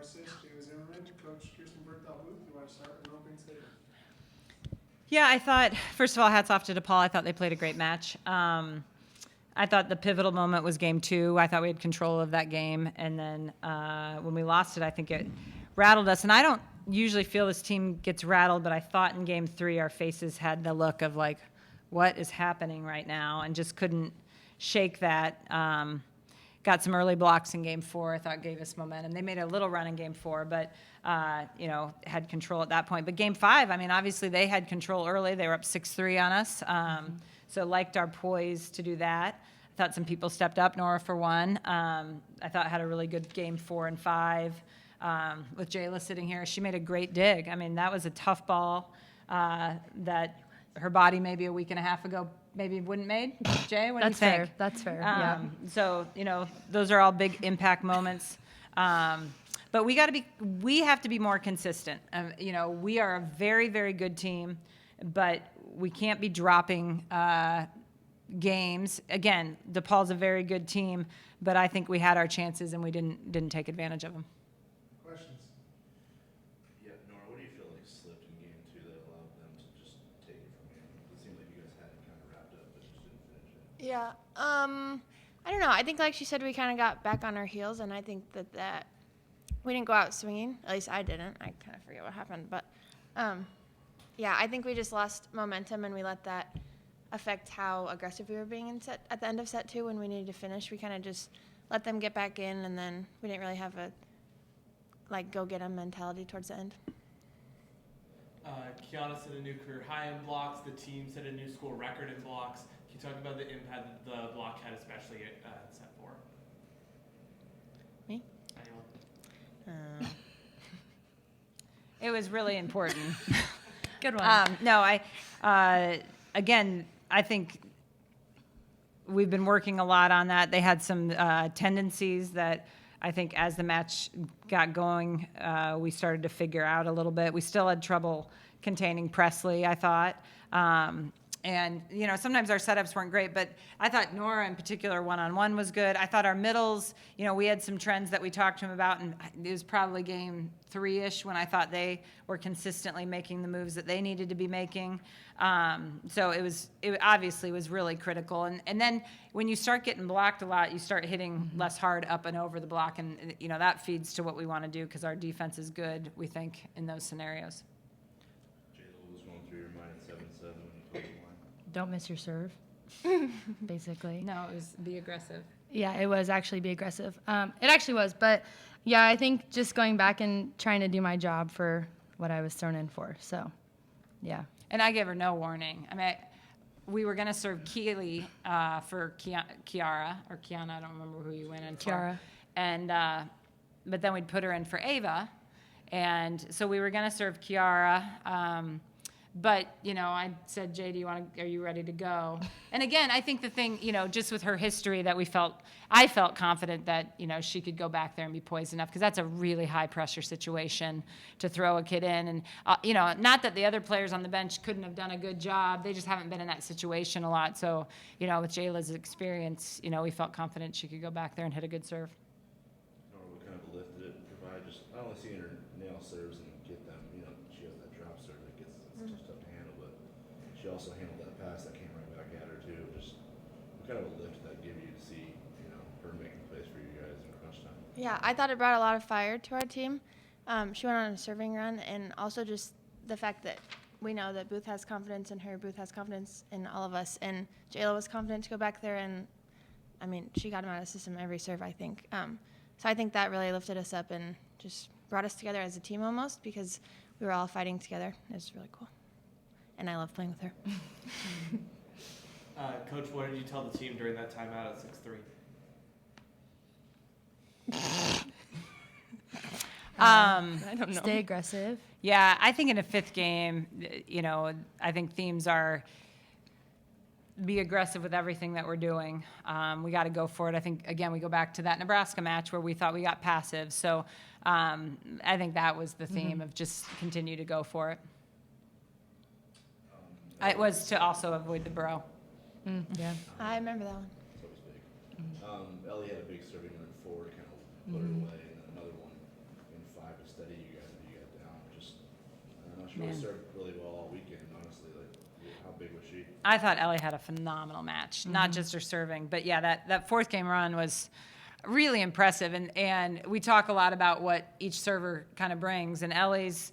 assist, Jaela Zimmerman. Coach Kirsten Bernthal Booth, you want to start with an opening statement? Yeah, I thought, first of all, hats off to DePaul. I thought they played a great match. I thought the pivotal moment was game 2. I thought we had control of that game. And then when we lost it, I think it rattled us. And I don't usually feel this team gets rattled, but I thought in game 3 our faces had the look of like, what is happening right now? And just couldn't shake that. Got some early blocks in game 4. I thought gave us momentum. They made a little run in game 4, but had control at that point. But game 5, I mean, obviously they had control early. They were up 6-3 on us. So liked our poise to do that. I thought some people stepped up. Norah for one. I thought had a really good game 4 and 5. With Jaela sitting here, she made a great dig. I mean, that was a tough ball that her body maybe a week and a half ago maybe wouldn't made. Jay, what do you think? That's fair. Yeah. So, those are all big impact moments. But we have to be more consistent. We are a very, very good team, but we can't be dropping games. Again, DePaul's a very good team, but I think we had our chances and we didn't take advantage of them. Questions? Yeah, Norah, what do you feel like slipped in game 2 that allowed them to just take it from you? It seemed like you guys had it kind of wrapped up, but just didn't finish it. Yeah. I don't know. I think, like she said, we kind of got back on our heels, and I think that we didn't go out swinging. At least I didn't. I kind of forget what happened. But, I think we just lost momentum, and we let that affect how aggressive we were being at the end of set 2 when we needed to finish. We kind of just let them get back in, and then we didn't really have a, go-get-'em mentality towards the end. Kiana set a new career high in blocks. The team set a new school record in blocks. Can you talk about the impact that the block had, especially at set 4? Me? Jaela. It was really important. Good one. Again, I think we've been working a lot on that. They had some tendencies that I think as the match got going, we started to figure out a little bit. We still had trouble containing Presley, I thought. Sometimes our setups weren't great, but I thought Norah in particular one-on-one was good. I thought our middles, we had some trends that we talked to him about, and it was probably game 3-ish when I thought they were consistently making the moves that they needed to be making. So it obviously was really critical. And then when you start getting blocked a lot, you start hitting less hard up and over the block, and that feeds to what we want to do because our defense is good, we think, in those scenarios. Jaela, was going through your mind at 7-7 when you played the line? Don't miss your serve, basically. No, it was be aggressive. Yeah, it was actually be aggressive. It actually was, but yeah, I think just going back and trying to do my job for what I was thrown in for. So, yeah. And I gave her no warning. I mean, we were going to serve Keely for Kiara, or Kiana, I don't remember who you went in for. Kiara. And, but then we'd put her in for Ava. And so we were going to serve Kiara. But, I said, Jay, are you ready to go? And again, I think the thing, just with her history that I felt confident that, she could go back there and be poised enough because that's a really high pressure situation to throw a kid in. And, not that the other players on the bench couldn't have done a good job. They just haven't been in that situation a lot. So, with Jaela's experience, we felt confident she could go back there and hit a good serve. Norah, what kind of lift did it provide? Just not only seeing her nail serves and get them, she has that drop serve that gets just tough to handle, but she also handled that pass that came right back at her too. Just what kind of a lift did that give you to see, her making plays for you guys in crunch time? Yeah, I thought it brought a lot of fire to our team. She went on a serving run, and also just the fact that we know that Booth has confidence in her, Booth has confidence in all of us, and Jaela was confident to go back there, and she got him out of the system every serve, I think. So I think that really lifted us up and just brought us together as a team almost because we were all fighting together. It was really cool. And I love playing with her. Coach, what did you tell the team during that timeout at 6-3? I don't know. Stay aggressive. Yeah, I think in a 5th game, I think themes are be aggressive with everything that we're doing. We got to go for it. I think, again, we go back to that Nebraska match where we thought we got passive. So I think that was the theme of just continue to go for it. It was to also avoid the bro. Yeah. I remember that one. So was big. Ellie had a big serving run at 4 to kind of put her away, and then another one in 5 She really Man. served really well all weekend, honestly. Like, how big was she? I thought Ellie had a phenomenal match, not just her serving, but yeah, that fourth game run was really impressive. And we talk a lot about what each server kind of brings. And Ellie's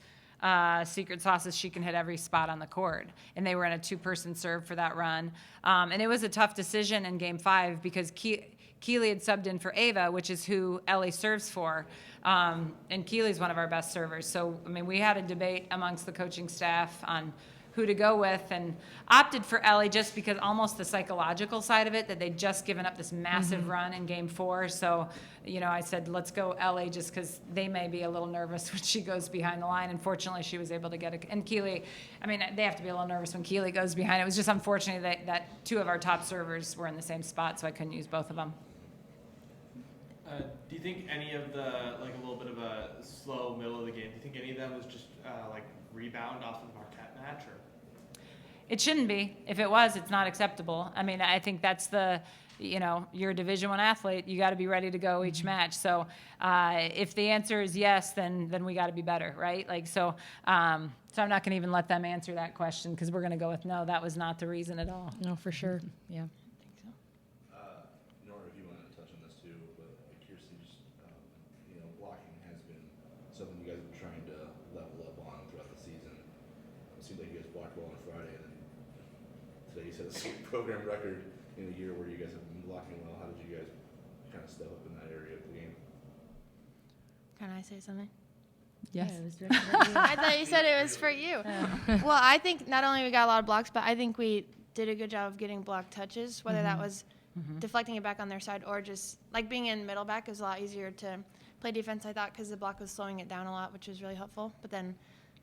secret sauce is she can hit every spot on the court. And they were in a 2-person serve for that run. And it was a tough decision in game 5 because Keeley had subbed in for Ava, which is who Ellie serves for. And Keeley's one of our best servers. So, I mean, we had a debate amongst the coaching staff on who to go with, and opted for Ellie just because almost the psychological side of it, that they'd just given up this massive run in game 4. So, I said, let's go Ellie just because they may be a little nervous when she goes behind the line. And fortunately, she was able to get it. And Keeley, I mean, they have to be a little nervous when Keeley goes behind. It was just unfortunate that 2 of our top servers were in the same spot, so I couldn't use both of them. Do you think any of the, like a little bit of a slow middle of the game, do you think any of them was just like rebound off of the Marquette match? Or? It shouldn't be. If it was, it's not acceptable. I mean, I think that's you're a Division I athlete. You got to be ready to go each match. So if the answer is yes, then we got to be better, right? So I'm not going to even let them answer that question because we're going to go with no, that was not the reason at all. No, for sure. Yeah. Norah, if you want to touch on this too, but Kirsten, just, blocking has been something you guys have been trying to level up on throughout the season. It seems like you guys blocked well on Friday, and then today you set a program record in a year where you guys have been blocking well. How did you guys kind of step up in that area of the game? Can I say something? Yes. Yeah, it was directed at you. I thought you said it was for you. Well, I think not only we got a lot of blocks, but I think we did a good job of getting block touches, whether that was deflecting it back on their side or just like being in middle back is a lot easier to play defense, I thought, because the block was slowing it down a lot, which was really helpful. But then,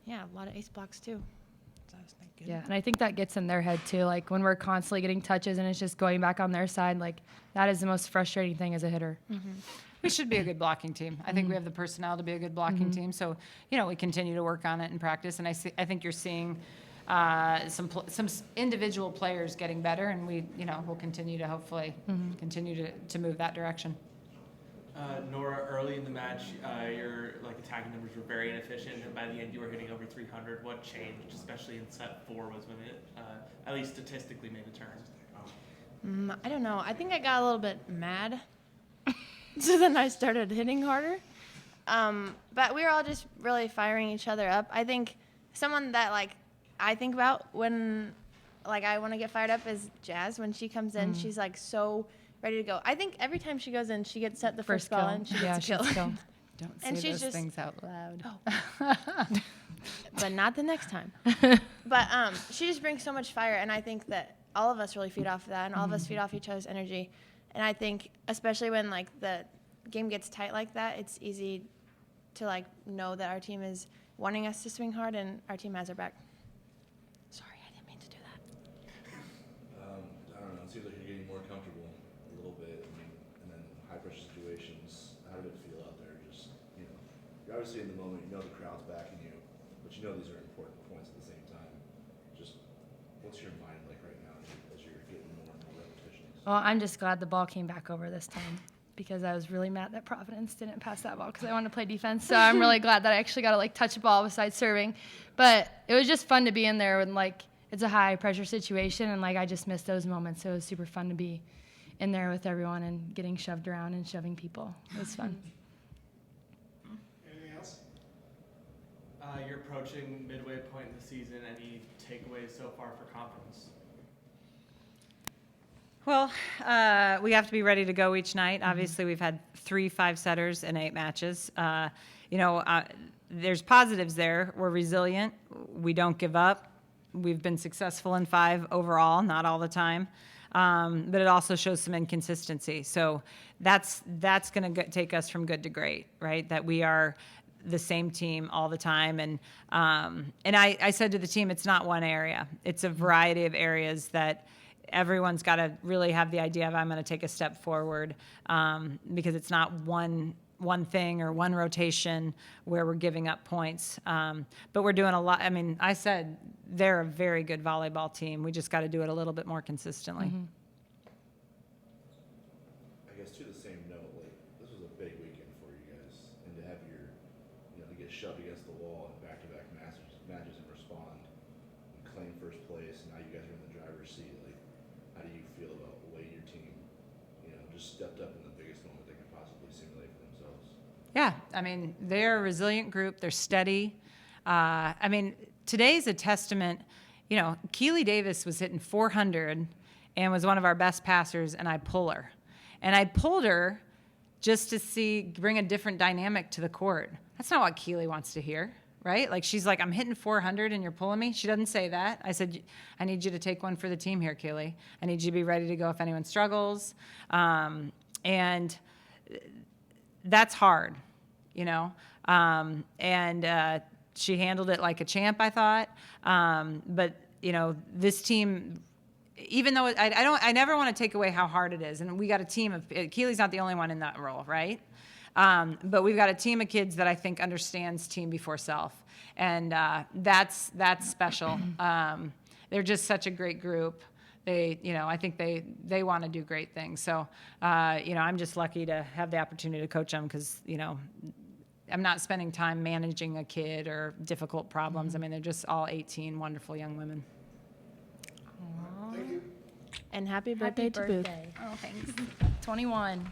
yeah, a lot of ace blocks too. So I was like, good. Yeah, and I think that gets in their head too. Like when we're constantly getting touches and it's just going back on their side, like that is the most frustrating thing as a hitter. We should be a good blocking team. I think we have the personnel to be a good blocking team. So, we continue to work on it in practice. And I think you're seeing some individual players getting better, and we'll continue to hopefully continue to move that direction. Norah, early in the match, your attacking numbers were very inefficient, and by the end you were hitting over 300. What changed, especially in set 4, was when it, at least statistically, made a turn? I don't know. I think I got a little bit mad. So then I started hitting harder. But we were all just really firing each other up. I think someone that I think about when I want to get fired up is Jazz. When she comes in, she's so ready to go. I think every time she goes in, she gets set the first ball and she gets a kill. Don't say And she's those just- things out loud. But not the next time. But she just brings so much fire, and I think that all of us really feed off of that, and all of us feed off each other's energy. And I think, especially when the game gets tight like that, it's easy to know that our team is wanting us to swing hard, and our team has our back. Sorry, I didn't mean to do that. I don't know. It seems like you're getting more comfortable a little bit. I mean, and then high pressure situations. How did it feel out there? Just you're obviously in the moment. The crowd's backing you, but these are important points at the same time. Just what's your mind like right now as you're getting more and more repetitions? Well, I'm just glad the ball came back over this time because I was really mad that Providence didn't pass that ball because I wanted to play defense. So I'm really glad that I actually got to touch a ball besides serving. But it was just fun to be in there when it's a high pressure situation, and I just missed those moments. So it was super fun to be in there with everyone and getting shoved around and shoving people. It was fun. Anything else? You're approaching midway point in the season. Any takeaways so far for conference? Well, we have to be ready to go each night. Obviously, we've had 3 5-setters in 8 matches. There's positives there. We're resilient. We don't give up. We've been successful in 5 overall, not all the time. But it also shows some inconsistency. So that's going to take us from good to great, right? That we are the same team all the time. And I said to the team, it's not one area. It's a variety of areas that everyone's got to really have the idea of I'm going to take a step forward because it's not one thing or one rotation where we're giving up points. But we're doing a lot. I mean, I said they're a very good volleyball team. We just got to do it a little bit more consistently. I guess to the same note, this was a big weekend for you guys, and to have to get shoved against the wall in back-to-back matches and respond and claim first place. And now you guys are in the driver's seat. Like, how do you feel about the way your team, just stepped up in the biggest moment they can possibly simulate for themselves? Yeah, I mean, they're a resilient group. They're steady. I mean, today's a testament. Keely Davis was hitting 400 and was one of our best passers, and I pull her. And I pulled her just to bring a different dynamic to the court. That's not what Keely wants to hear, right? Like, she's like, I'm hitting 400 and you're pulling me? She doesn't say that. I said, I need you to take one for the team here, Keely. I need you to be ready to go if anyone struggles. And that's hard, she handled it like a champ, I thought. But this team, even though I never want to take away how hard it is. And we got a team of, Keely's not the only one in that role, right? But we've got a team of kids that I think understands team before self. And that's special. They're just such a great group. I think they want to do great things. So, I'm just lucky to have the opportunity to coach them because, I'm not spending time managing a kid or difficult problems. I mean, they're just all 18 wonderful young women. Thank you. And happy birthday to Booth. Oh, thanks. 21.